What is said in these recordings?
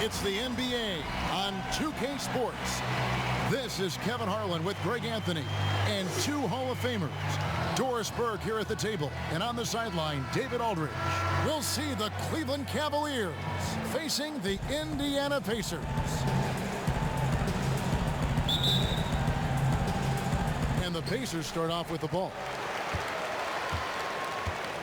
It's the NBA on 2K Sports. This is Kevin Harlan with Greg Anthony and two Hall of Famers. Doris Burke here at the table, and on the sideline, David Aldridge. We'll see the Cleveland Cavaliers facing the Indiana Pacers. And the Pacers start off with the ball.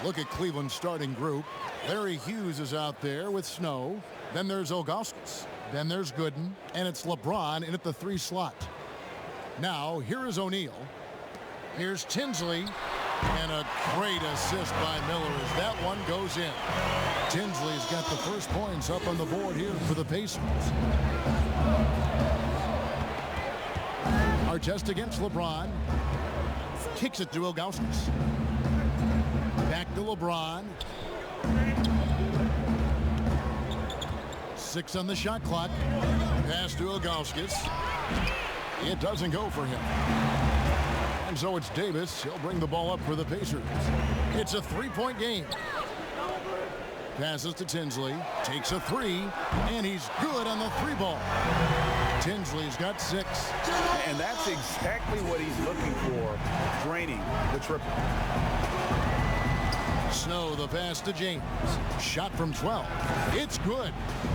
Look at Cleveland's starting group. Larry Hughes is out there with Snow. Then there's Ilgauskas. Then there's Gooden. And it's LeBron in at the 3 slot. Now, here is O'Neal. Here's Tinsley. And a great assist by Miller as that one goes in. Tinsley's got the first points up on the board here for the Pacers. Artest against LeBron. Kicks it to Ilgauskas. Back to LeBron. 6 on the shot clock. Pass to Ilgauskas. It doesn't go for him. And so it's Davis. He'll bring the ball up for the Pacers. It's a 3-point game. Passes to Tinsley. Takes a 3. And he's good on the 3 ball. Tinsley's got 6. And that's exactly what he's looking for. Draining the triple. Snow, the pass to James. Shot from 12. It's good.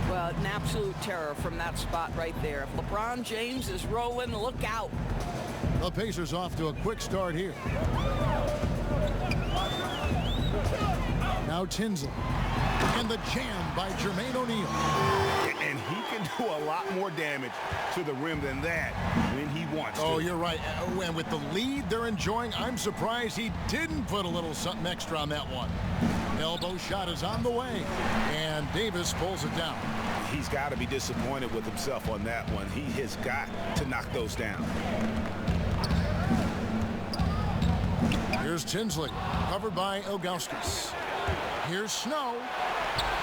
Well, an absolute terror from that spot right there. If LeBron James is rolling, look out. The Pacers off to a quick start here. Now Tinsley. And the jam by Jermaine O'Neal. And he can do a lot more damage to the rim than that when he wants to. Oh, you're right. And with the lead they're enjoying, I'm surprised he didn't put a little something extra on that one. Elbow shot is on the way. And Davis pulls it down. He's got to be disappointed with himself on that one. He has got to knock those down. Here's Tinsley, covered by Ilgauskas. Here's Snow,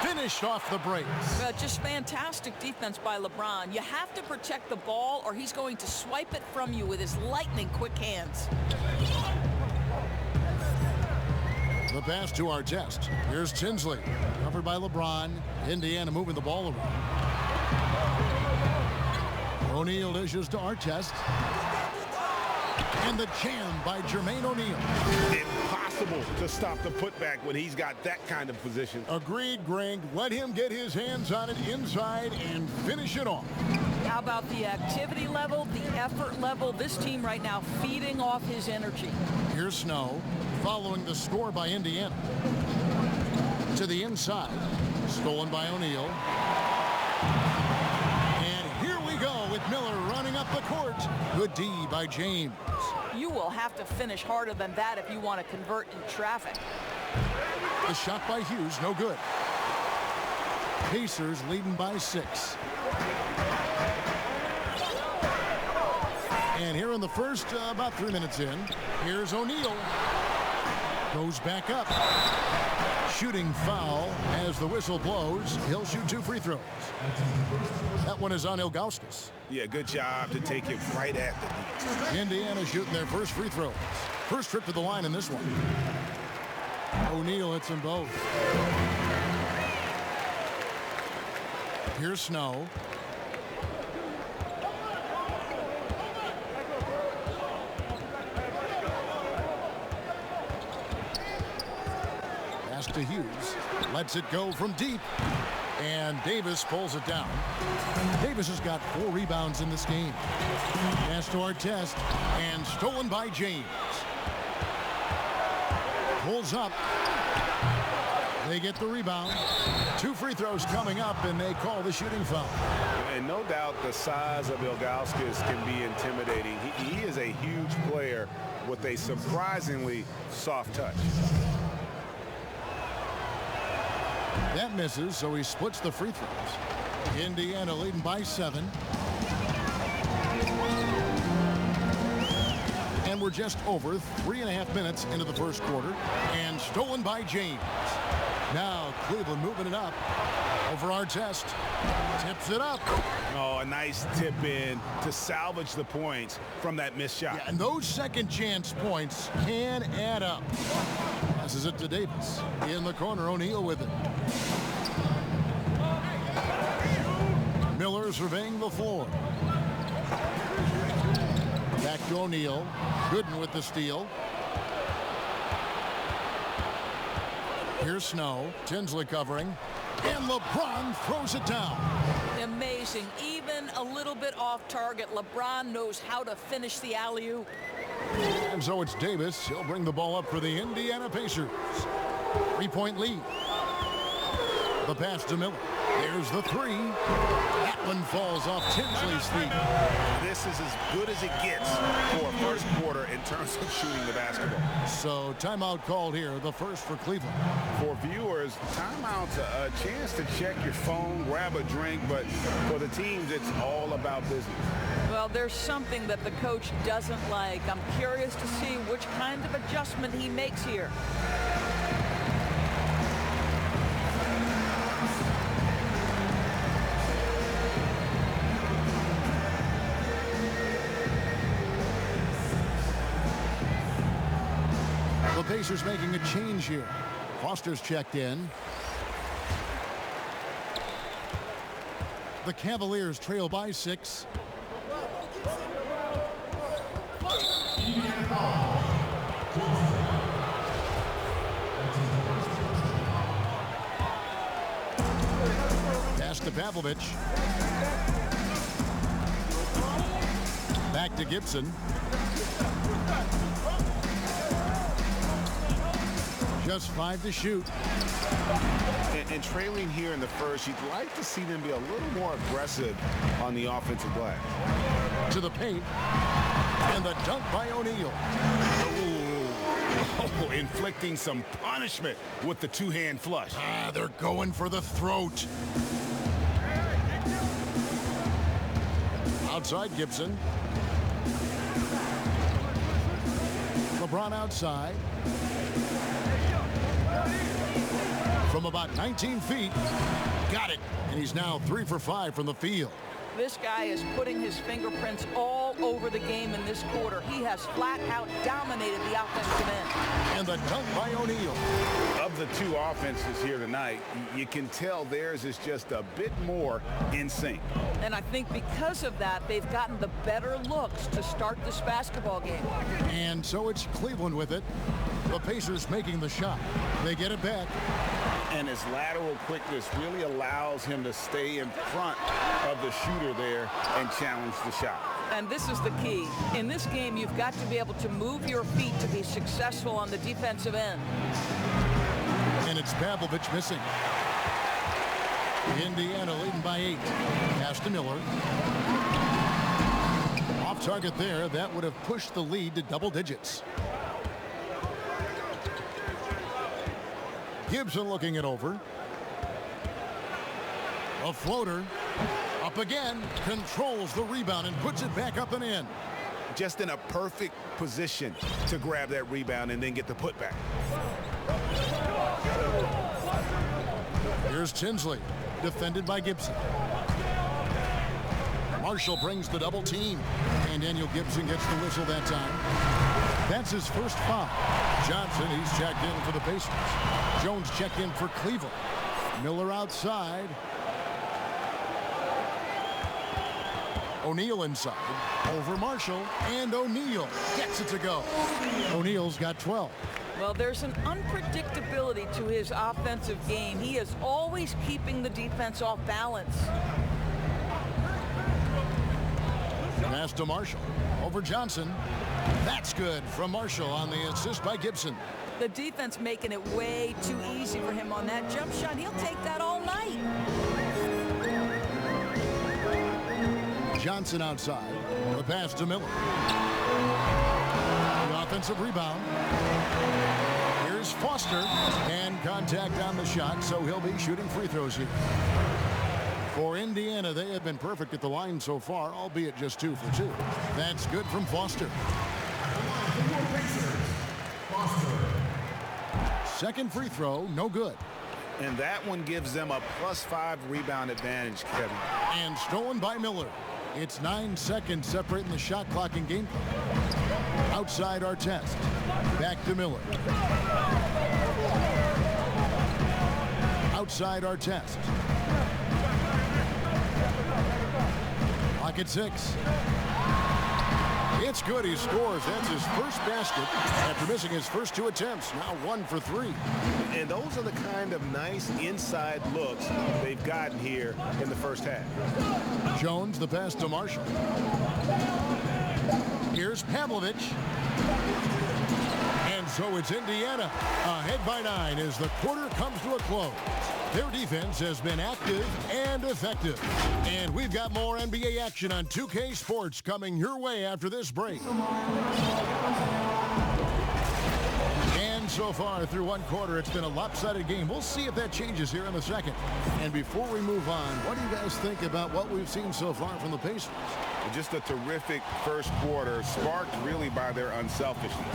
finished off the break. Just fantastic defense by LeBron. You have to protect the ball or he's going to swipe it from you with his lightning quick hands. The pass to Artest. Here's Tinsley, covered by LeBron. Indiana moving the ball around. O'Neal dishes to Artest. And the jam by Jermaine O'Neal. Impossible to stop the putback when he's got that kind of position. Agreed, Greg. Let him get his hands on it inside and finish it off. How about the activity level, the effort level? This team right now feeding off his energy. Here's Snow, following the score by Indiana. To the inside, stolen by O'Neal. And here we go with Miller running up the court. Good D by James. You will have to finish harder than that if you want to convert in traffic. The shot by Hughes, no good. Pacers leading by 6. And here in the first, about 3 minutes in, here's O'Neal. Goes back up. Shooting foul as the whistle blows. He'll shoot 2 free throws. That one is on Ilgauskas. Yeah, good job to take it right at the knee. Indiana shooting their first free throws. First trip to the line in this one. O'Neal hits them both. Here's Snow. Pass to Hughes. Lets it go from deep. And Davis pulls it down. Davis has got 4 rebounds in this game. Pass to Artest. And stolen by James. Pulls up. They get the rebound. 2 free throws coming up, and they call the shooting foul. And no doubt the size of Ilgauskas can be intimidating. He is a huge player with a surprisingly soft touch. That misses, so he splits the free throws. Indiana leading by 7. And we're just over 3.5 minutes into the first quarter. And stolen by James. Now Cleveland moving it up. Over Artest. Tips it up. Oh, a nice tip in to salvage the points from that missed shot. Yeah, and those second chance points can add up. Passes it to Davis. In the corner, O'Neal with it. surveying the floor. Back to O'Neal. Gooden with the steal. Here's Snow. Tinsley covering. And LeBron throws it down. Amazing. Even a little bit off target, LeBron knows how to finish the alley-oop. And so it's Davis. He'll bring the ball up for the Indiana Pacers. 3-point lead. The pass to Miller. There's the three. That one falls off Tinsley's feet. This is as good as it gets for a first quarter in terms of shooting the basketball. So timeout called here, the first for Cleveland. For viewers, timeout's a chance to check your phone, grab a drink, but for the teams, it's all about business. Well, there's something that the coach doesn't like. I'm curious to see which kind of adjustment he makes here. The Pacers making a change here. Foster's checked in. The Cavaliers trail by 6. Pass to Pavlovich. Back to Gibson. Just 5 to shoot. And trailing here in the first, you'd like to see them be a little more aggressive on the offensive glass. To the paint. And the dunk by O'Neal. Oh, inflicting some punishment with the two-hand flush. They're going for the throat. Outside Gibson. LeBron outside. From about 19 feet. Got it. And he's now 3 for 5 from the field. This guy is putting his fingerprints all over the game in this quarter. He has flat out dominated the offensive end. And the dunk by O'Neal. Of the two offenses here tonight, you can tell theirs is just a bit more in sync. And I think because of that, they've gotten the better looks to start this basketball game. And so it's Cleveland with it. The Pacers making the shot. They get it back. And his lateral quickness really allows him to stay in front of the shooter there and challenge the shot. And this is the key. In this game, you've got to be able to move your feet to be successful on the defensive end. And it's Pavlovich missing. Indiana leading by 8. Pass to Miller. Off target there. That would have pushed the lead to double digits. Gibson looking it over. A floater. Up again. Controls the rebound and puts it back up and in. Just in a perfect position to grab that rebound and then get the putback. Here's Tinsley. Defended by Gibson. Marshall brings the double team. And Daniel Gibson gets the whistle that time. That's his first foul. Johnson, he's checked in for the Pacers. Jones checked in for Cleveland. Miller outside. O'Neal inside. Over Marshall. And O'Neal gets it to go. O'Neal's got 12. Well, there's an unpredictability to his offensive game. He is always keeping the defense off balance. Pass to Marshall. Over Johnson. That's good from Marshall on the assist by Gibson. The defense making it way too easy for him on that jump shot. He'll take that all night. Johnson outside. The pass to Miller. The offensive rebound. Here's Foster. And contact on the shot, so he'll be shooting free throws here. For Indiana, they have been perfect at the line so far, albeit just 2 for 2. That's good from Foster. Second free throw, no good. And that one gives them a +5 rebound advantage, Kevin. And stolen by Miller. It's 9 seconds separating the shot clock and game clock. Outside Artest. Back to Miller. Outside Artest. clock at 6. It's good. He scores. That's his first basket after missing his first 2 attempts. Now 1 for 3. And those are the kind of nice inside looks they've gotten here in the first half. Jones, the pass to Marshall. Here's Pavlovich. And so it's Indiana ahead by 9 as the quarter comes to a close. Their defense has been active and effective. And we've got more NBA action on 2K Sports coming your way after this break. And so far through one quarter, it's been a lopsided game. We'll see if that changes here in the second. And before we move on, what do you guys think about what we've seen so far from the Pacers? Just a terrific first quarter, sparked really by their unselfishness.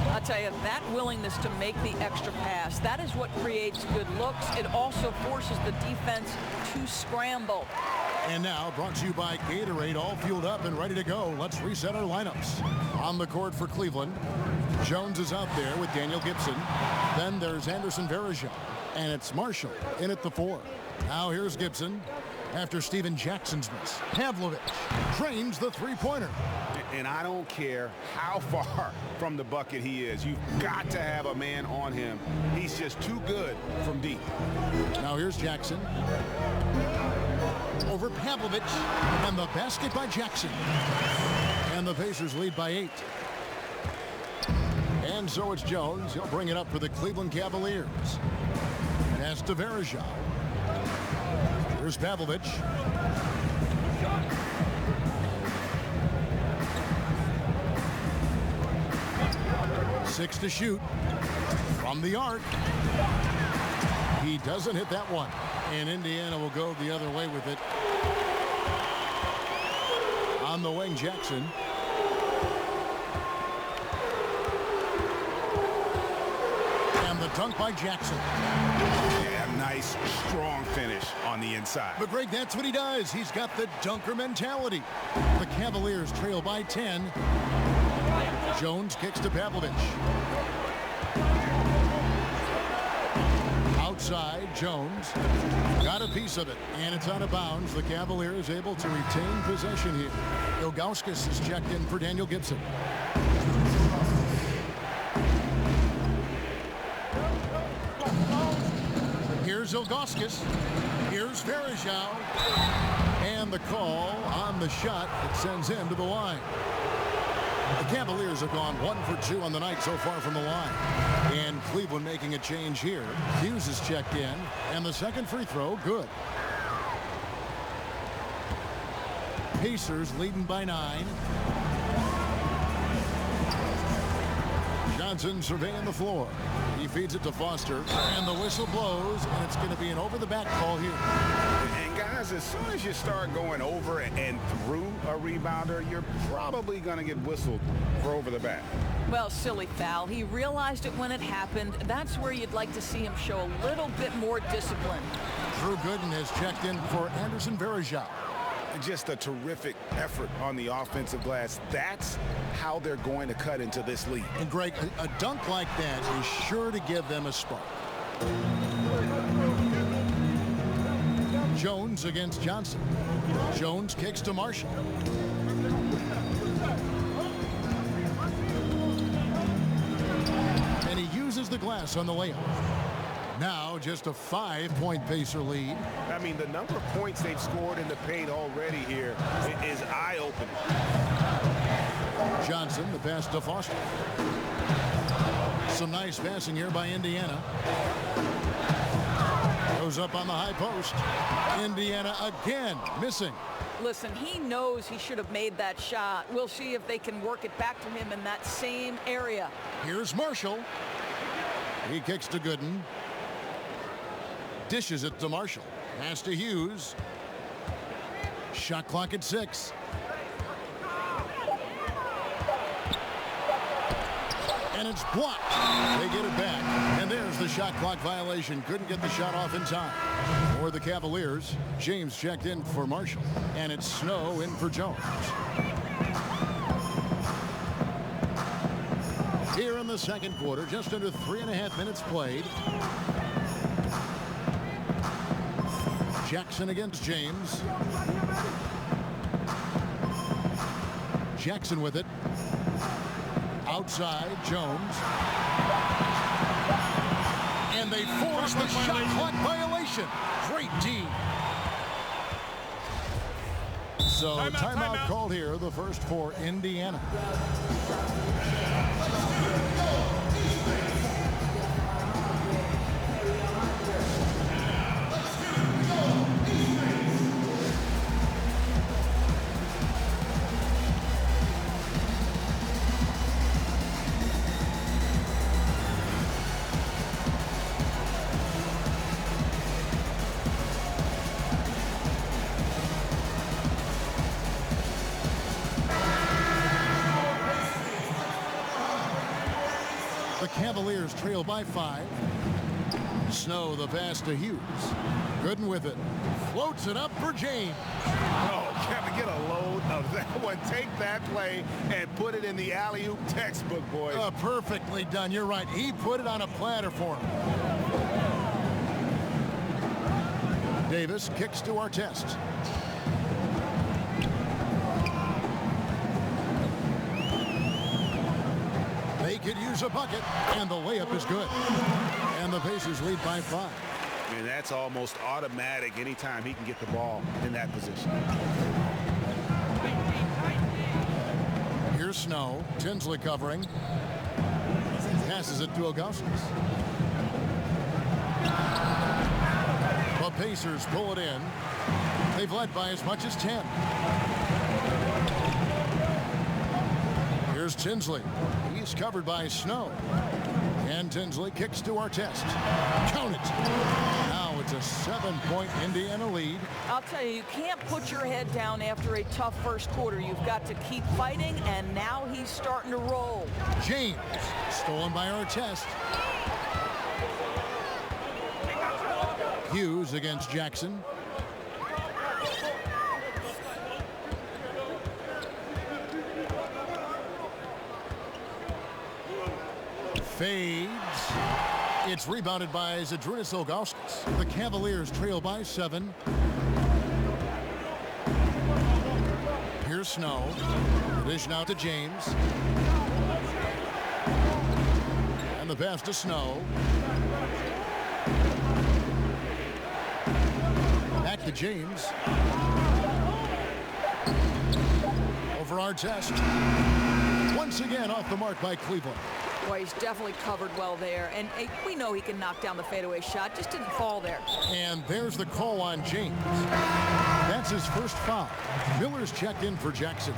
I'll tell you, that willingness to make the extra pass, that is what creates good looks. It also forces the defense to scramble. And now, brought to you by Gatorade, all fueled up and ready to go. Let's reset our lineups. On the court for Cleveland, Jones is out there with Daniel Gibson. Then there's Anderson Varejao, and it's Marshall in at the 4. Now here's Gibson. After Steven Jackson's miss, Pavlovich trains the three-pointer. And I don't care how far from the bucket he is. You've got to have a man on him. He's just too good from deep. Now here's Jackson. Over Pavlovich, and the basket by Jackson. And the Pacers lead by 8. And so it's Jones. He'll bring it up for the Cleveland Cavaliers. Pass to Varejao. Here's Pavlovich. Six to shoot from the arc. He doesn't hit that one. And Indiana will go the other way with it. On the wing, Jackson. And the dunk by Jackson. Yeah, nice, strong finish on the inside. But Greg, that's what he does. He's got the dunker mentality. The Cavaliers trail by 10. Jones kicks to Pavlovich. Outside, Jones got a piece of it, and it's out of bounds. The Cavaliers able to retain possession here. Ilgauskas is checked in for Daniel Gibson. Here's Ilgauskas. Here's Varejao. And the call on the shot that sends him to the line. The Cavaliers have gone 1 for 2 on the night so far from the line. And Cleveland making a change here. Hughes is checked in, and the second free throw, good. Pacers leading by 9. Johnson surveying the floor. He feeds it to Foster, and the whistle blows, and it's going to be an over-the-back call here. And guys, as soon as you start going over and through a rebounder, you're probably going to get whistled for over the back. Well, silly foul. He realized it when it happened. That's where you'd like to see him show a little bit more discipline. Drew Gooden has checked in for Anderson Varejao. Just a terrific effort on the offensive glass. That's how they're going to cut into this lead. And Greg, a dunk like that is sure to give them a spark. Jones against Johnson. Jones kicks to Marshall. And he uses the glass on the layup. Now just a 5-point Pacer lead. I mean, the number of points they've scored in the paint already here is eye-opening. Johnson, the pass to Foster. Some nice passing here by Indiana. Goes up on the high post. Indiana again missing. Listen, he knows he should have made that shot. We'll see if they can work it back to him in that same area. Here's Marshall. He kicks to Gooden. Dishes it to Marshall. Pass to Hughes. Shot clock at 6. And it's blocked. They get it back. And there's the shot clock violation. Couldn't get the shot off in time. For the Cavaliers, James checked in for Marshall. And it's Snow in for Jones. Here in the second quarter, just under 3.5 minutes played. Jackson against James. Jackson with it. Outside, Jones. And they force the shot clock violation. Great D. So timeout called here, the first for Indiana. The Cavaliers trail by 5. Snow the pass to Hughes. Gooden with it. Floats it up for James. Oh, Kevin, get a load of that one. Take that play and put it in the alley-oop textbook, boys. Perfectly done. You're right. He put it on a platter for him. Davis kicks to Artest. They could use a bucket, and the layup is good. And the Pacers lead by 5. And that's almost automatic anytime he can get the ball in that position. Here's Snow. Tinsley covering. Passes it to Augustus. The Pacers pull it in. They've led by as much as 10. Here's Tinsley. He's covered by Snow. And Tinsley kicks to Artest. Count it. Now it's a 7-point Indiana lead. I'll tell you, you can't put your head down after a tough first quarter. You've got to keep fighting, and now he's starting to roll. James, stolen by Artest. Hughes against Jackson. Fades. It's rebounded by Zydrunas Ilgauskas. The Cavaliers trail by 7. Here's Snow. Dish out to James. And the pass to Snow. Back to James. Over Artest. Once again off the mark by Cleveland. Boy, he's definitely covered well there. And we know he can knock down the fadeaway shot. Just didn't fall there. And there's the call on James. That's his first foul. Miller's checked in for Jackson.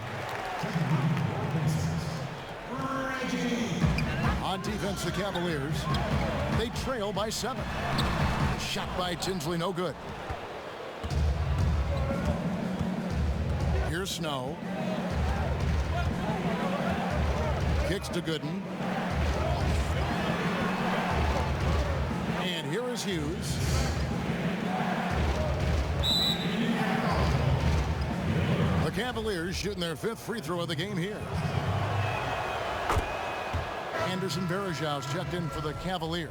On defense, the Cavaliers. They trail by 7. Shot by Tinsley, no good. Here's Snow. Kicks to Gooden. And here is Hughes. The Cavaliers shooting their 5th free throw of the game here. Anderson Varejau's checked in for the Cavaliers.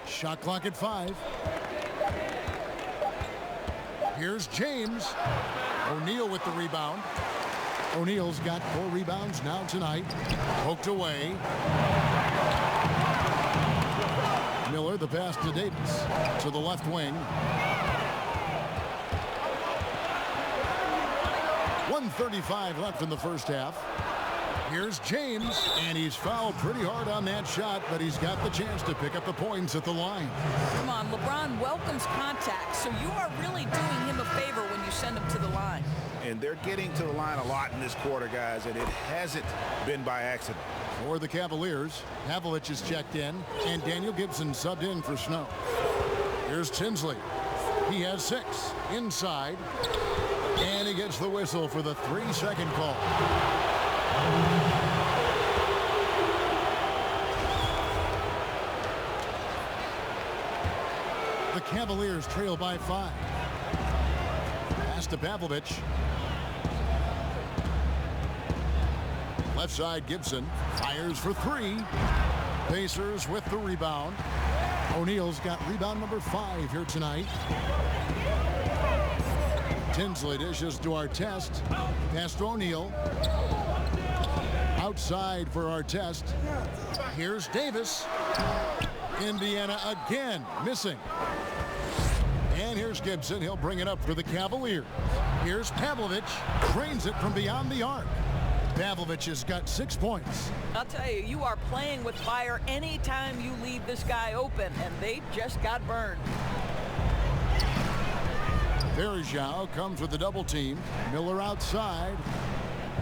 Shot clock at 5. Here's James. O'Neal with the rebound. O'Neal's got 4 rebounds now tonight. Poked away. Miller, the pass to Davis. To the left wing. 1:35 left in the first half. Here's James, and he's fouled pretty hard on that shot, but he's got the chance to pick up the points at the line. Come on, LeBron welcomes contact, so you are really doing him a favor when you send him to the line. And they're getting to the line a lot in this quarter, guys, and it hasn't been by accident. For the Cavaliers, Havlicek is checked in, and Daniel Gibson subbed in for Snow. Here's Tinsley. He has 6 inside, and he gets the whistle for the 3-second call. The Cavaliers trail by 5. Pass to Pavlovich. Left side, Gibson fires for 3. Pacers with the rebound. O'Neal's got rebound number 5 here tonight. Tinsley dishes to Artest. Pass to O'Neal. Outside for Artest. Here's Davis. Indiana again missing. And here's Gibson. He'll bring it up for the Cavaliers. Here's Pavlovich. Drains it from beyond the arc. Pavlovich has got 6 points. I'll tell you, you are playing with fire anytime you leave this guy open, and they just got burned. Verjao comes with the double team. Miller outside.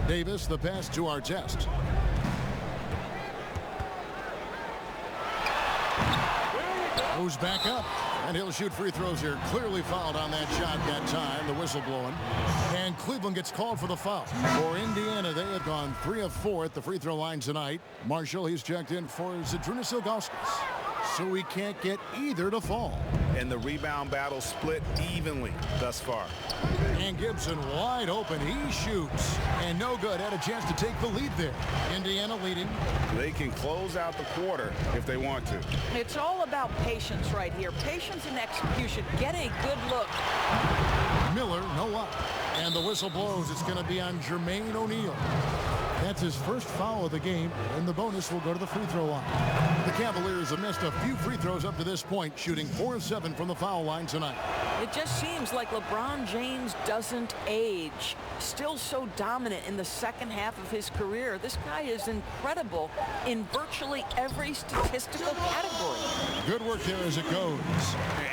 Davis, the pass to Artest. Goes back up, and he'll shoot free throws here. Clearly fouled on that shot that time, the whistle blowing. And Cleveland gets called for the foul. For Indiana, they have gone 3 of 4 at the free throw line tonight. Marshall, he's checked in for Zydrunas Ilgauskas. So he can't get either to fall. And the rebound battle split evenly thus far. And Gibson wide open. He shoots. And no good. Had a chance to take the lead there. Indiana leading. They can close out the quarter if they want to. It's all about patience right here. Patience and execution. Get a good look. Miller, no luck. And the whistle blows. It's going to be on Jermaine O'Neal. That's his first foul of the game, and the bonus will go to the free throw line. The Cavaliers have missed a few free throws up to this point, shooting 4 of 7 from the foul line tonight. It just seems like LeBron James doesn't age. Still so dominant in the second half of his career. This guy is incredible in virtually every statistical category. Good work there as it goes.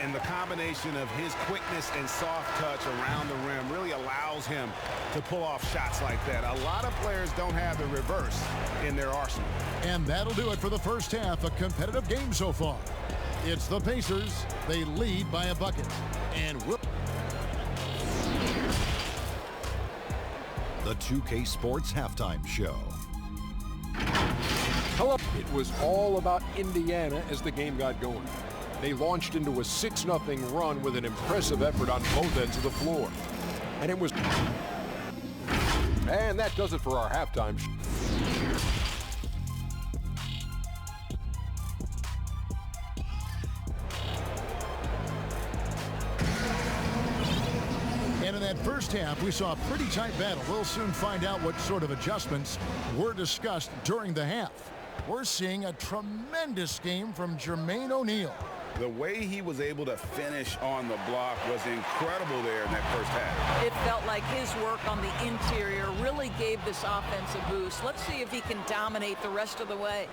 And the combination of his quickness and soft touch around the rim really allows him to pull off shots like that. A lot of players don't have the reverse in their arsenal. And that'll do it for the first half. A competitive game so far. It's the Pacers. They lead by a bucket. And the 2K Sports Halftime Show. Hello. It was all about Indiana as the game got going. They launched into a 6-0 run with an impressive effort on both ends of the floor. And it was... And that does it for our halftime show. And in that first half, we saw a pretty tight battle. We'll soon find out what sort of adjustments were discussed during the half. We're seeing a tremendous game from Jermaine O'Neal. The way he was able to finish on the block was incredible there in that first half. It felt like his work on the interior really gave this offense a boost. Let's see if he can dominate the rest of the way.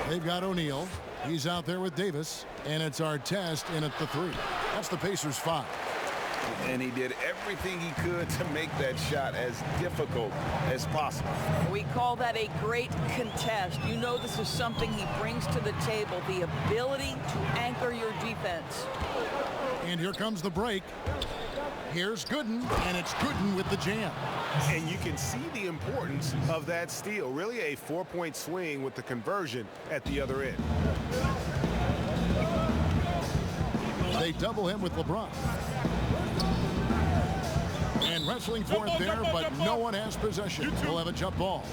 They've got O'Neal. He's out there with Davis, and it's Artest in at the 3. That's the Pacers' 5. And he did everything he could to make that shot as difficult as possible. We call that a great contest. You know this is something he brings to the table, the ability to anchor your defense. And here comes the break. Here's Gooden, and it's Gooden with the jam. And you can see the importance of that steal. Really a 4-point swing with the conversion at the other end. They double him with LeBron. And wrestling for it there, but no one has possession. We'll have a jump ball.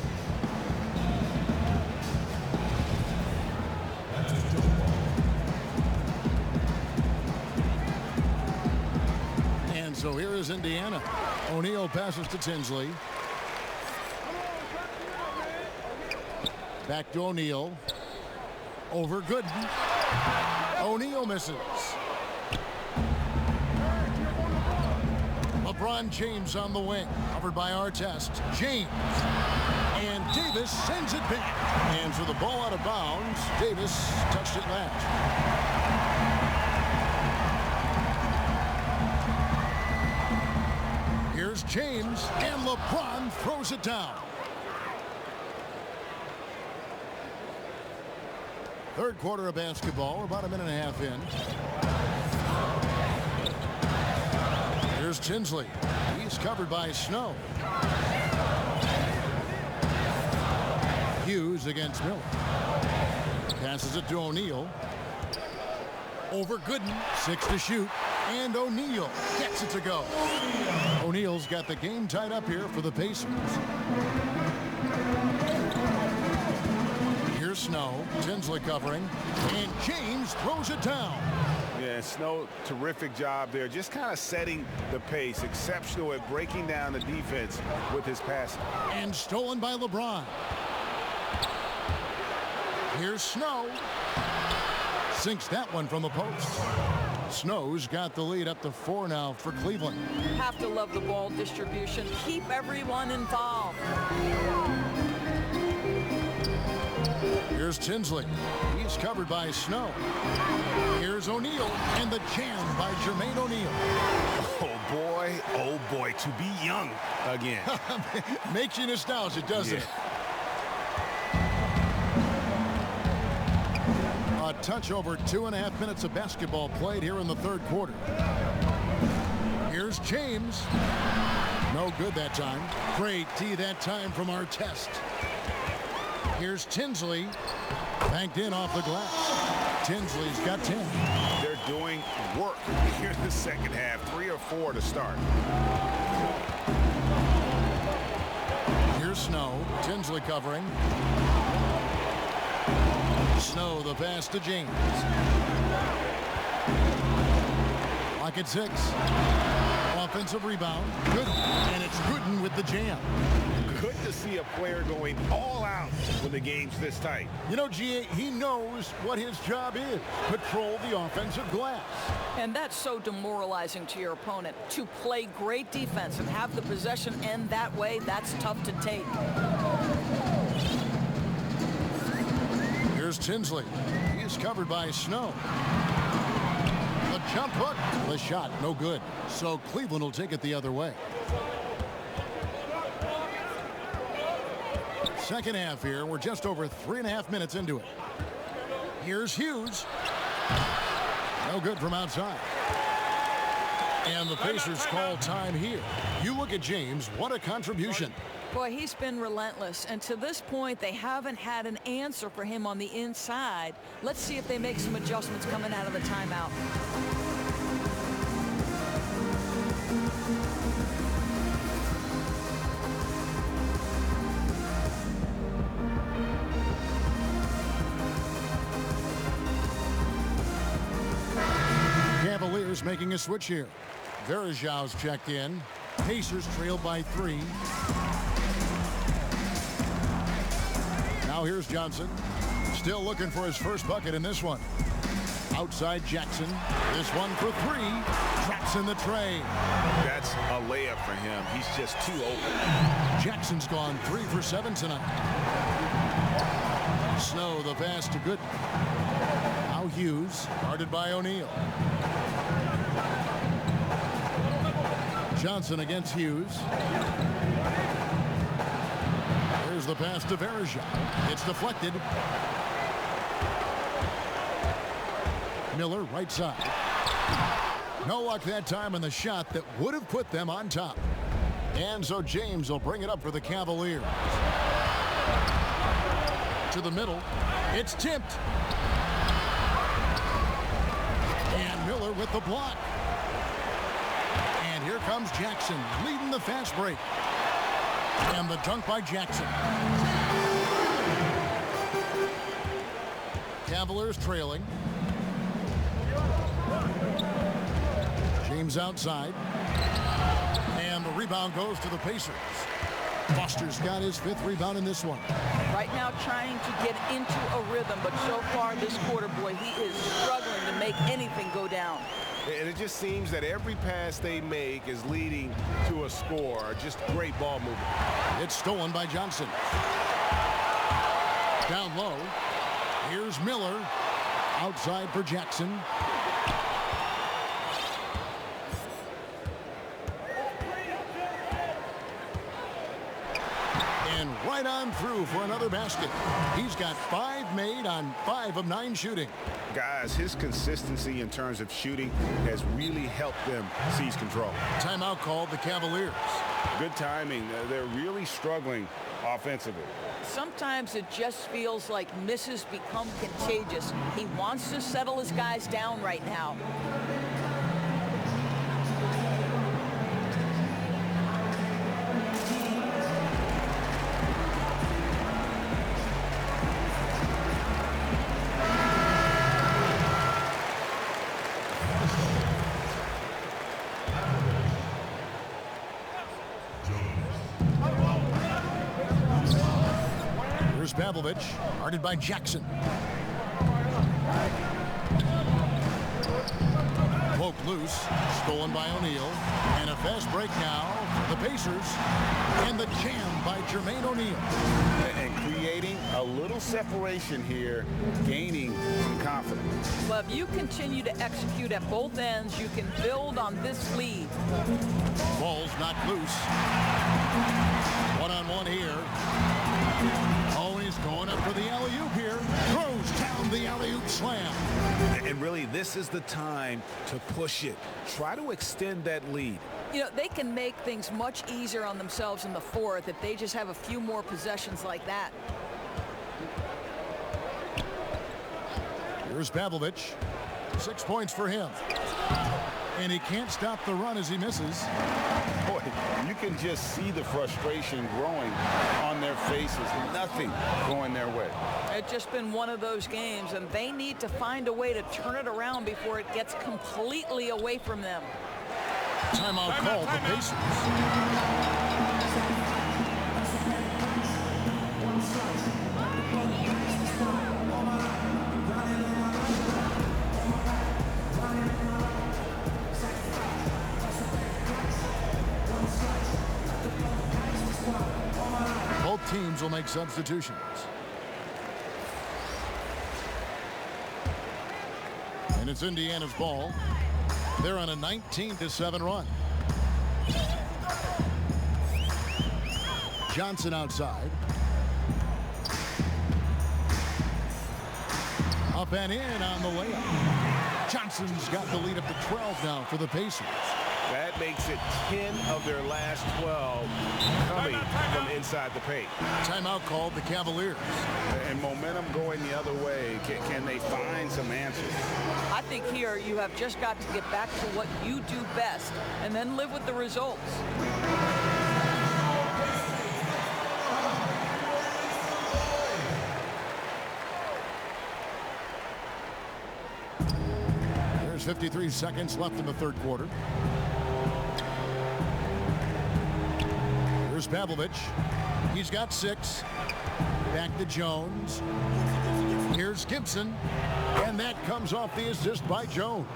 And so here is Indiana. O'Neal passes to Tinsley. Back to O'Neal. Over Gooden. O'Neal misses. LeBron James on the wing, covered by Artest. James. And Davis sends it back. And so the ball out of bounds. Davis touched it last. Here's James, and LeBron throws it down. Third quarter of basketball, about a minute and a half in. Here's Tinsley. He's covered by Snow. Hughes against Miller. Passes it to O'Neal. Over Gooden. 6 to shoot. And O'Neal gets it to go. O'Neal's got the game tied up here for the Pacers. Here's Here's Snow. Tinsley covering. And James throws it down. Yeah, Snow, terrific job there. Just kind of setting the pace. Exceptional at breaking down the defense with his passing. And stolen by LeBron. Here's Snow. Sinks that one from the post. Snow's got the lead up to 4 now for Cleveland. Have to love the ball distribution. Keep everyone involved. Here's Tinsley. He's covered by Snow. Here's O'Neal, and the jam by Jermaine O'Neal. Oh boy, to be young again. Makes you nostalgic, doesn't it? A touch over 2.5 minutes of basketball played here in the third quarter. Here's James. No good that time. Great D that time from Artest. Here's Tinsley. Banked in off the glass. Tinsley's got 10. They're doing work here in the second half. 3 or 4 to start. Here's Snow. Tinsley covering. Snow the pass to James. Lock at 6. Offensive rebound. Good. And it's Gooden with the jam. Good to see a player going all out when the game's this tight. You know, G.A., he knows what his job is. Patrol the offensive glass. And that's so demoralizing to your opponent. To play great defense and have the possession end that way, that's tough to take. Here's Tinsley. He is covered by Snow. The jump hook. The shot, no good. So Cleveland will take it the other way. Second half here. We're just over 3.5 minutes into it. Here's Hughes. No good from outside. And the Pacers call time here. You look at James. What a contribution. Boy, he's been relentless. And to this point, they haven't had an answer for him on the inside. Let's see if they make some adjustments coming out of the timeout. Cavaliers making a switch here. Verajau's checked in. Pacers trailed by 3. Now here's Johnson. Still looking for his first bucket in this one. Outside Jackson. This one for 3. Traps in the tray. That's a layup for him. He's just too open. Jackson's gone 3 for 7 tonight. Snow the pass to Gooden. Now Hughes. Guarded by O'Neal. Johnson against Hughes. Here's the pass to Verajau. It's deflected. Miller right side. No luck that time on the shot that would have put them on top. And so James will bring it up for the Cavaliers. To the middle. It's tipped. And Miller with the block. And here comes Jackson leading the fast break. And the dunk by Jackson. Cavaliers trailing. James outside. And the rebound goes to the Pacers. Foster's got his 5th rebound in this one. Right now trying to get into a rhythm, but so far this quarter, boy, he is struggling to make anything go down. And it just seems that every pass they make is leading to a score. Just great ball movement. It's stolen by Johnson. Down low. Here's Miller. Outside for Jackson. And right on through for another basket. He's got 5 made on 5 of 9 shooting. Guys, his consistency in terms of shooting has really helped them seize control. Timeout called the Cavaliers. Good timing. They're really struggling offensively. Sometimes it just feels like misses become contagious. He wants to settle his guys down right now. Pavlovich, guarded by Jackson. Poked loose, stolen by O'Neal. And a fast break now for the Pacers. And the jam by Jermaine O'Neal. And creating a little separation here, gaining some confidence. Well, if you continue to execute at both ends, you can build on this lead. Ball's knocked loose. One-on-one here. Oh, he's going up for the alley-oop here. Throws down the alley-oop slam. And really, this is the time to push it. Try to extend that lead. You know, they can make things much easier on themselves in the fourth if they just have a few more possessions like that. Here's Pavlovich. 6 points for him. And he can't stop the run as he misses. Boy, you can just see the frustration growing on their faces. Nothing going their way. It's just been one of those games, and they need to find a way to turn it around before it gets completely away from them. Timeout called the Pacers. Both teams will make substitutions. And it's Indiana's ball. They're on a 19-7 run. Johnson outside. Up and in on the layup. Johnson's got the lead up to 12 now for the Pacers. That makes it 10 of their last 12 coming from inside the paint. Timeout called the Cavaliers. And momentum going the other way. Can they find some answers? I think here you have just got to get back to what you do best and then live with the results. There's 53 seconds left in the third quarter. Here's Pavlovich. He's got 6. Back to Jones. Here's Gibson. And that comes off the assist by Jones.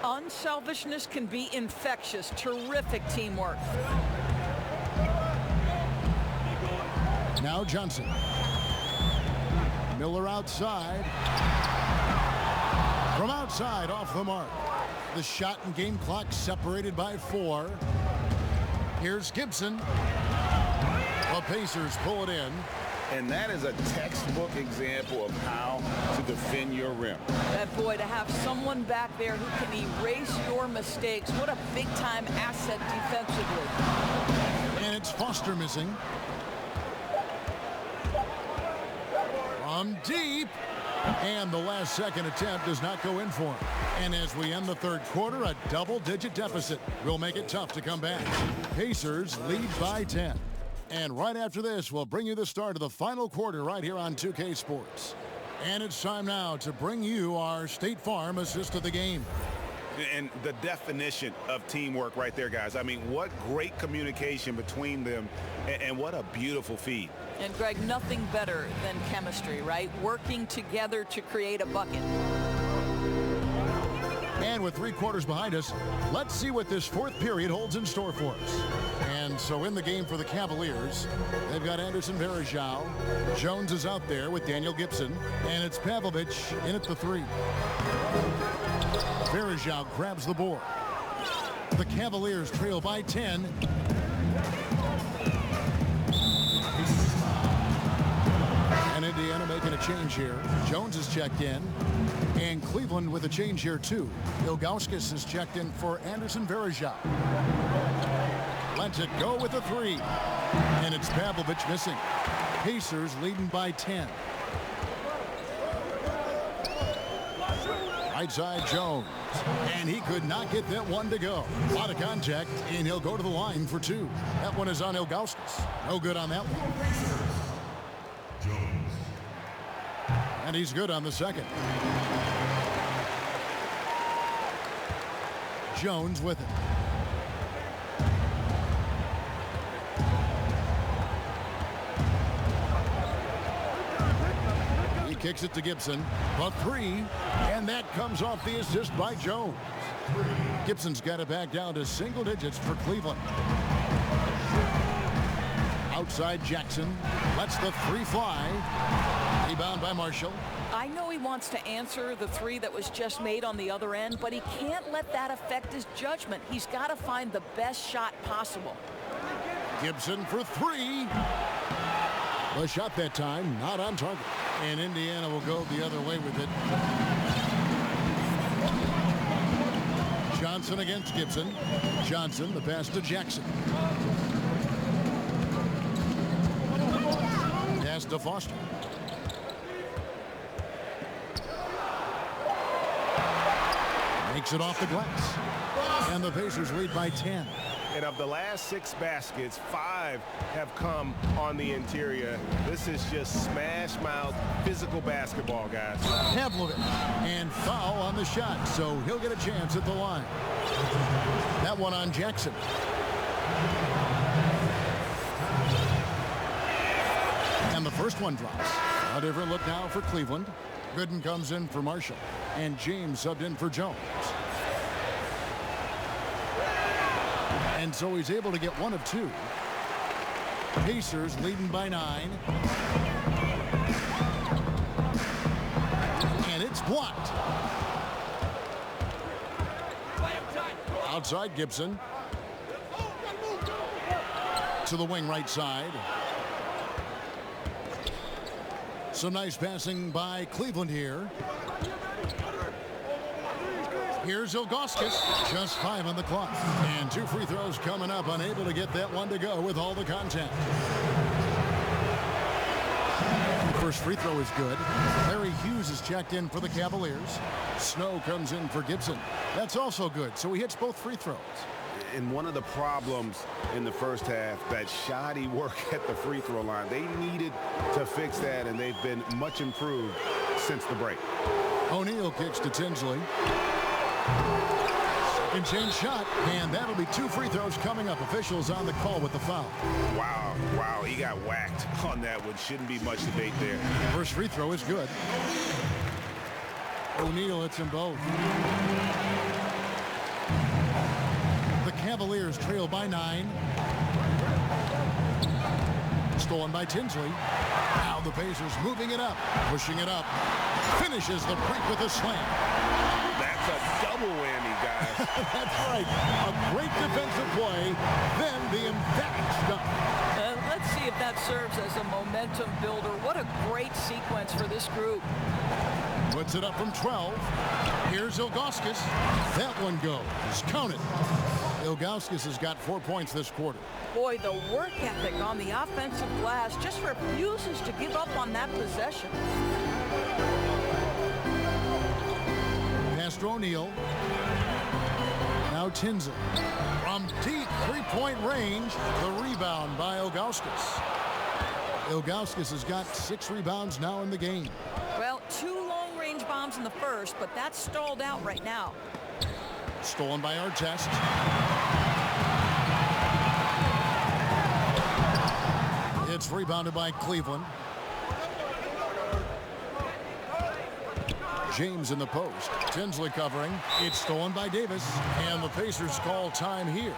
Unselfishness can be infectious. Terrific teamwork. Now Johnson. Miller outside. From outside, off the mark. The shot and game clock separated by 4. Here's Gibson. The Pacers pull it in. And that is a textbook example of how to defend your rim. That boy, to have someone back there who can erase your mistakes. What a big-time asset defensively. And it's Foster missing. From deep. And the last second attempt does not go in for him. And as we end the third quarter, a double-digit deficit will make it tough to come back. Pacers lead by 10. And right after this, we'll bring you the start of the final quarter right here on 2K Sports. And it's time now to bring you our State Farm assist of the game. And the definition of teamwork right there, guys. I mean, what great communication between them, and what a beautiful feed. And, Greg, nothing better than chemistry, right? Working together to create a bucket. And with 3 quarters behind us, let's see what this fourth period holds in store for us. And so in the game for the Cavaliers, they've got Anderson Varejao. Jones is out there with Daniel Gibson. And it's Pavlovich in at the 3. Varejao grabs the board. The Cavaliers trail by 10. And Indiana making a change here. Jones is checked in. And Cleveland with a change here too. Ilgauskas is checked in for Anderson Varejao. Lets it go with a 3. And it's Pavlovich missing. Pacers leading by 10. Right side Jones. And he could not get that one to go. A lot of contact, and he'll go to the line for 2. That one is on Ilgauskas. No good on that one. And he's good on the second. Jones with it. Kicks it to Gibson. A three. And that comes off the assist by Jones. Gibson's got it back down to single digits for Cleveland. Outside Jackson. Lets the three fly. Rebound by Marshall. I know he wants to answer the three that was just made on the other end, but he can't let that affect his judgment. He's got to find the best shot possible. Gibson for three. The shot that time not on target. And Indiana will go the other way with it. Johnson against Gibson. Johnson, the pass to Jackson. Pass to Foster. Makes it off the glass. And the Pacers lead by 10. And of the last 6 baskets, 5 have come on the interior. This is just smash mouth physical basketball, guys. Pavlovich, and foul on the shot, so he'll get a chance at the line. That one on Jackson. And the first one drops. A different look now for Cleveland. Gooden comes in for Marshall, and James subbed in for Jones. And so he's able to get 1 of 2. Pacers leading by 9. And it's blocked. Outside Gibson. To the wing right side. Some nice passing by Cleveland here. Here's Ilgauskas, just 5 on the clock. And 2 free throws coming up, unable to get that one to go with all the contact. First free throw is good. Larry Hughes is checked in for the Cavaliers. Snow comes in for Gibson. That's also good, so he hits both free throws. And one of the problems in the first half, that shoddy work at the free throw line. They needed to fix that, and they've been much improved since the break. O'Neal kicks to Tinsley. Second change shot, and that'll be 2 free throws coming up. Officials on the call with the foul. Wow, he got whacked on that one. Shouldn't be much debate there. First free throw is good. O'Neal hits them both. The Cavaliers trail by 9. Stolen by Tinsley. Now the Pacers moving it up, pushing it up. Finishes the break with a slam. That's a double whammy, guys. That's right. A great defensive play, then the emphatic stuff. Let's see if that serves as a momentum builder. What a great sequence for this group. Puts it up from 12. Here's Ilgauskas. That one goes. Count it. Ilgauskas has got 4 points this quarter. Boy, the work ethic on the offensive glass just refuses to give up on that possession. Pass to O'Neal. Now Tinsley. From deep three-point range, the rebound by Ilgauskas. Ilgauskas has got 6 rebounds now in the game. Well, 2 long-range bombs in the first, but that's stalled out right now. Stolen by Artest. It's rebounded by Cleveland. James in the post. Tinsley covering. It's stolen by Davis. And the Pacers call time here.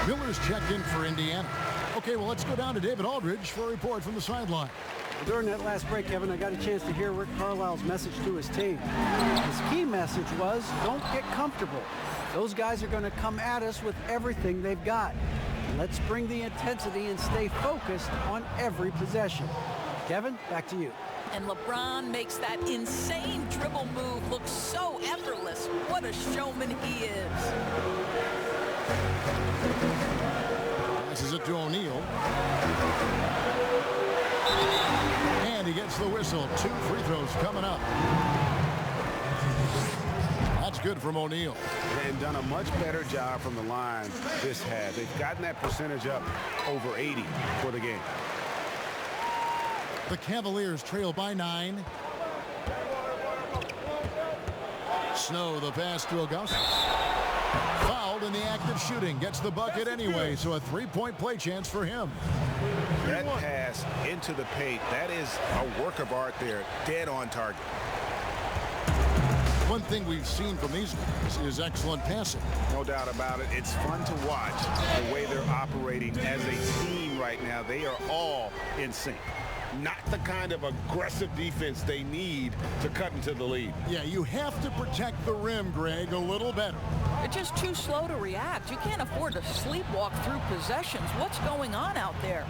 Miller's checked in for Indiana. Okay, well, let's go down to David Aldridge for a report from the sideline. During that last break, Kevin, I got a chance to hear Rick Carlisle's message to his team. His key message was, don't get comfortable. Those guys are going to come at us with everything they've got. Let's bring the intensity and stay focused on every possession. Kevin, back to you. And LeBron makes that insane dribble move look so effortless. What a showman he is. Passes it to O'Neal. And he gets the whistle. 2 free throws coming up. That's good from O'Neal. And done a much better job from the line this half. They've gotten that percentage up over 80 for the game. The Cavaliers trail by 9. Snow, the pass to Augustus. Fouled in the act of shooting. Gets the bucket anyway, so a three-point play chance for him. That pass into the paint, that is a work of art there. Dead on target. One thing we've seen from these guys is excellent passing. No doubt about it. It's fun to watch the way they're operating as a team right now. They are all in sync. Not the kind of aggressive defense they need to cut into the lead. Yeah, you have to protect the rim, Greg, a little better. They're just too slow to react. You can't afford to sleepwalk through possessions. What's going on out there?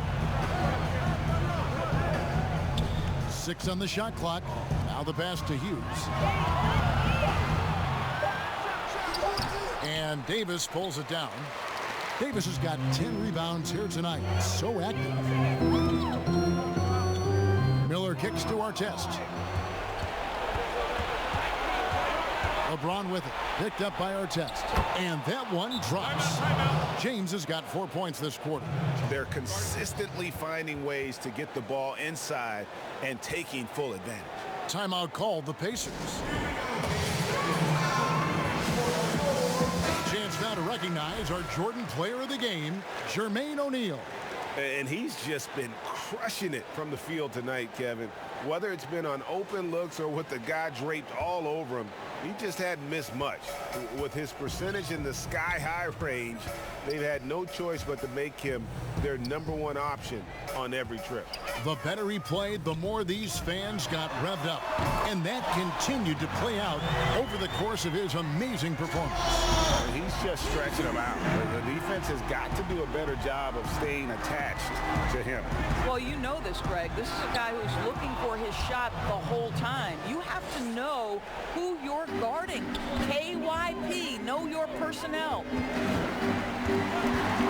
6 on the shot clock. Now the pass to Hughes. And Davis pulls it down. Davis has got 10 rebounds here tonight. So active. Miller kicks to Artest. LeBron with it. Picked up by Artest. And that one drops. James has got 4 points this quarter. They're consistently finding ways to get the ball inside and taking full advantage. Timeout called the Pacers. Chance now to recognize our Jordan player of the game, Jermaine O'Neal. And he's just been crushing it from the field tonight, Kevin. Whether it's been on open looks or with the guy draped all over him, he just hadn't missed much. With his percentage in the sky-high range, they've had no choice but to make him their #1 option on every trip. The better he played, the more these fans got revved up. And that continued to play out over the course of his amazing performance. He's just stretching them out. The defense has got to do a better job of staying attached to him. Well, you know this, Greg. This is a guy who's looking for his shot the whole time. You have to know who you're guarding. KYP, know your personnel.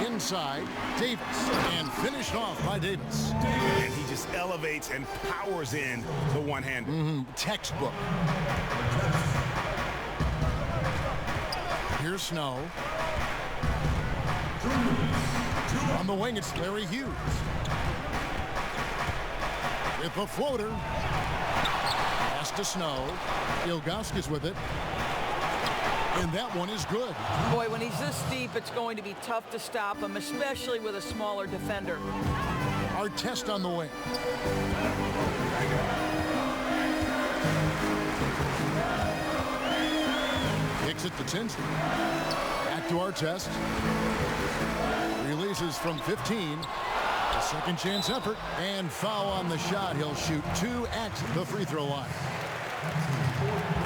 Inside, Davis, and finished off by Davis. And he just elevates and powers in the one-hander. Textbook. Here's Snow. On the wing, it's Larry Hughes. With the floater. Pass to Snow. Ilgauskas with it. And that one is good. Boy, when he's this deep, it's going to be tough to stop him, especially with a smaller defender. Artest on the wing. Kicks it to Tinsley. Back to Artest. Releases from 15. A second chance effort. And foul on the shot. He'll shoot 2 at the free throw line.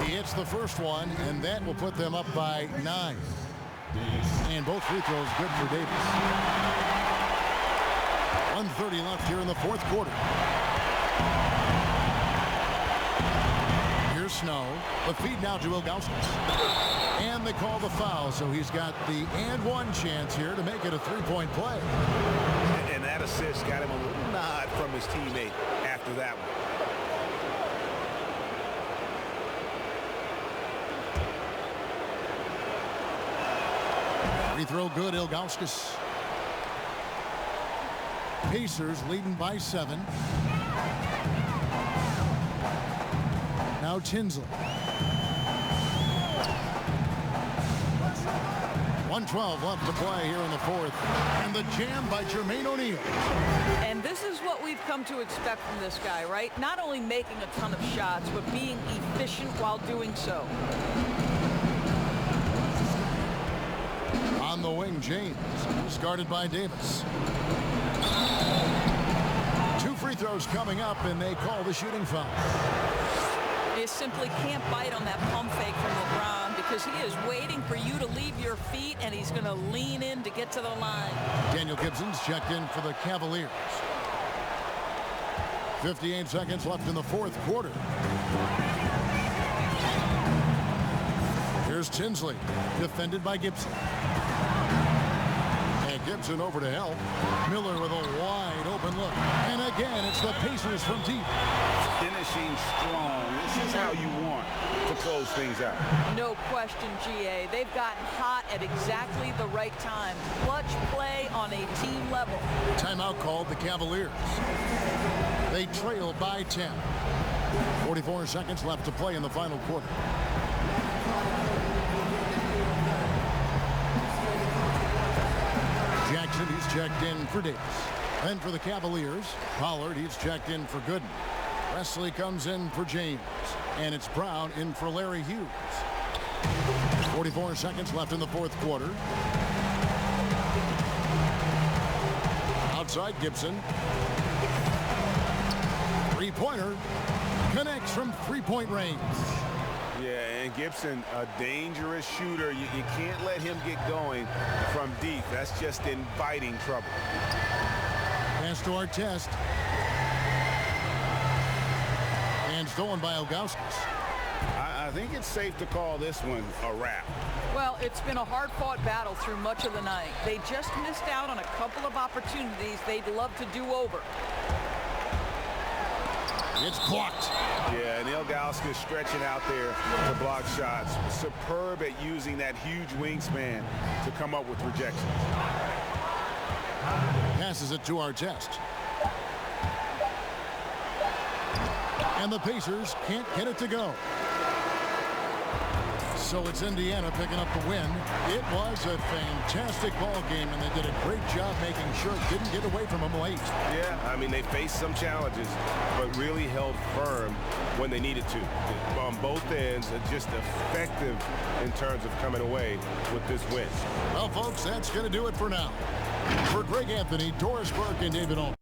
He hits the first one, and that will put them up by 9. And both free throws good for Davis. 1:30 left here in the fourth quarter. Here's Snow. The feed now to Ilgauskas. And they call the foul, so he's got the and-one chance here to make it a three-point play. And that assist got him a little nod from his teammate after that one. Free throw good, Ilgauskas. Pacers leading by 7. Now Tinsley. 1:12 left to play here in the fourth. And the jam by Jermaine O'Neal. And this is what we've come to expect from this guy, right? Not only making a ton of shots, but being efficient while doing so. On the wing, James, who's guarded by Davis. 2 free throws coming up, and they call the shooting foul. You simply can't bite on that pump fake from LeBron because he is waiting for you to leave your feet, and he's going to lean in to get to the line. Daniel Gibson's checked in for the Cavaliers. 58 seconds left in the fourth quarter. Here's Tinsley, defended by Gibson. And Gibson over to help. Miller with a wide open look. And again, it's the Pacers from deep. Finishing strong. This is how you want to to close things out. No question, GA. They've gotten hot at exactly the right time. Clutch play on a team level. Timeout called the Cavaliers. They trail by 10. 44 seconds left to play in the final quarter. Jackson, he's checked in for Davis. Then for the Cavaliers, Pollard, he's checked in for Gooden. Wesley comes in for James. And it's Brown in for Larry Hughes. 44 seconds left in the fourth quarter. Outside Gibson. Three-pointer. Connects from three-point range. Yeah, and Gibson, a dangerous shooter. You can't let him get going from deep. That's just inviting trouble. Pass to Artest. And stolen by Ilgauskas. I think it's safe to call this one a wrap. Well, it's been a hard-fought battle through much of the night. They just missed out on a couple of opportunities they'd love to do over. It's blocked. Yeah, and Ilgauskas stretching out there to block shots. Superb at using that huge wingspan to come up with rejections. Passes it to Artest. And the Pacers can't get it to go. So it's Indiana picking up the win. It was a fantastic ball game, and they did a great job making sure it didn't get away from them late. Yeah, I mean, they faced some challenges, but really held firm when they needed to. On both ends, just effective in terms of coming away with this win. Well, folks, that's going to do it for now. For Greg Anthony, Doris Burke, and David Olm.